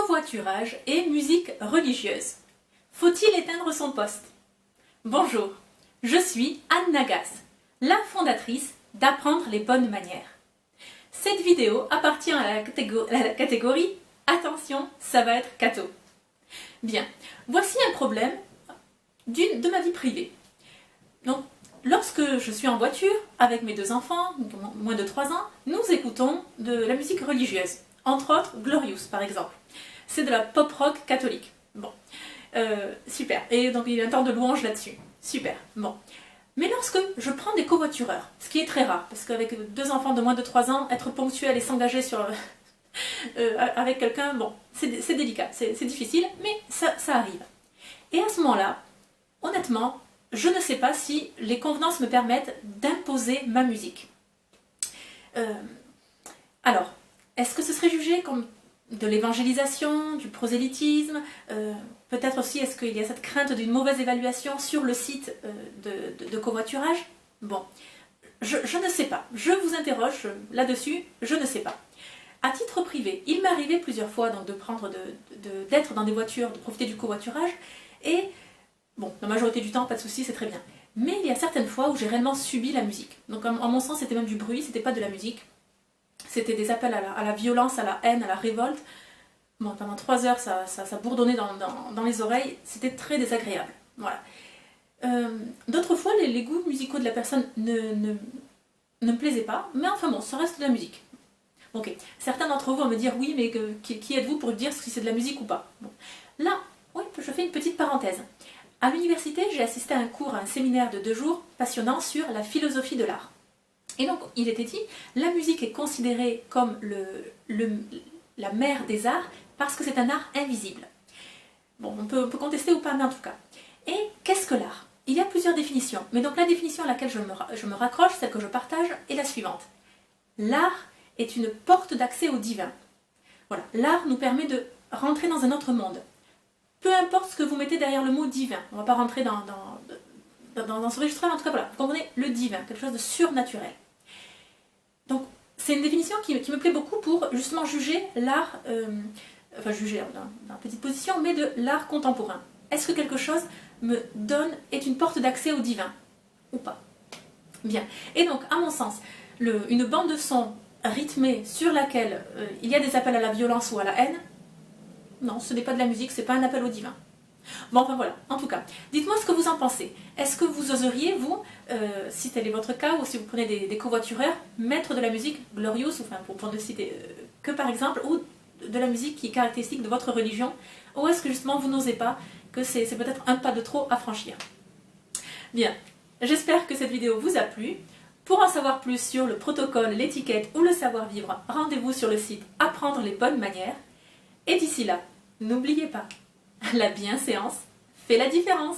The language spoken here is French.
Covoiturage et musique religieuse. Faut-il éteindre son poste? Bonjour, je suis Anne Nagas, la fondatrice d'Apprendre les bonnes manières. Cette vidéo appartient à la catégorie Attention, ça va être catho. Bien, voici un problème de ma vie privée. Donc, lorsque je suis en voiture avec mes deux enfants, moins de 3 ans, nous écoutons de la musique religieuse, entre autres Glorious par exemple. C'est de la pop rock catholique. Bon, super. Et donc il y a un temps de louange là-dessus. Super. Bon. Mais lorsque je prends des covoitureurs, ce qui est très rare, parce qu'avec 2 enfants de moins de 3 ans, être ponctuel et s'engager sur avec quelqu'un, bon, c'est délicat, c'est difficile, mais ça arrive. Et à ce moment-là, honnêtement, je ne sais pas si les convenances me permettent d'imposer ma musique. Alors, est-ce que ce serait jugé comme de l'évangélisation, du prosélytisme, peut-être aussi est-ce qu'il y a cette crainte d'une mauvaise évaluation sur le site de covoiturage? Bon, je ne sais pas, je vous interroge là-dessus, je ne sais pas. À titre privé, il m'est arrivé plusieurs fois donc, d'être dans des voitures, de profiter du covoiturage, et bon, la majorité du temps, pas de souci, c'est très bien. Mais il y a certaines fois où j'ai réellement subi la musique. Donc en mon sens, c'était même du bruit, c'était pas de la musique. C'était des appels à la violence, à la haine, à la révolte. Bon, pendant 3 heures, ça bourdonnait dans les oreilles. C'était très désagréable. Voilà. D'autres fois, les goûts musicaux de la personne ne me plaisaient pas. Mais enfin bon, ça reste de la musique. Ok. Certains d'entre vous vont me dire, oui, mais qui êtes-vous pour dire si c'est de la musique ou pas? Bon. Là, oui, je fais une petite parenthèse. À l'université, j'ai assisté à un cours, à un séminaire de 2 jours passionnant sur la philosophie de l'art. Et donc, il était dit, la musique est considérée comme la mère des arts parce que c'est un art invisible. Bon, on peut contester ou pas, mais en tout cas. Et qu'est-ce que l'art? Il y a plusieurs définitions, mais donc la définition à laquelle je me raccroche, celle que je partage, est la suivante. L'art est une porte d'accès au divin. Voilà, l'art nous permet de rentrer dans un autre monde. Peu importe ce que vous mettez derrière le mot divin, on ne va pas rentrer dans ce registre, en tout cas voilà, vous comprenez, le divin, quelque chose de surnaturel. Donc, c'est une définition qui me plaît beaucoup pour justement juger l'art, enfin juger dans une petite position, mais de l'art contemporain. Est-ce que quelque chose est une porte d'accès au divin ou pas? Bien. Et donc, à mon sens, une bande de son rythmée sur laquelle il y a des appels à la violence ou à la haine, non, ce n'est pas de la musique, c'est pas un appel au divin. Bon, enfin voilà, en tout cas, dites-moi ce que vous en pensez. Est-ce que vous oseriez, vous, si tel est votre cas, ou si vous prenez des covoitureurs, mettre de la musique glorieuse, enfin pour ne citer que par exemple, ou de la musique qui est caractéristique de votre religion, ou est-ce que justement vous n'osez pas, que c'est peut-être un pas de trop à franchir? Bien, j'espère que cette vidéo vous a plu. Pour en savoir plus sur le protocole, l'étiquette ou le savoir-vivre, rendez-vous sur le site Apprendre les bonnes manières. Et d'ici là, n'oubliez pas, la bienséance fait la différence.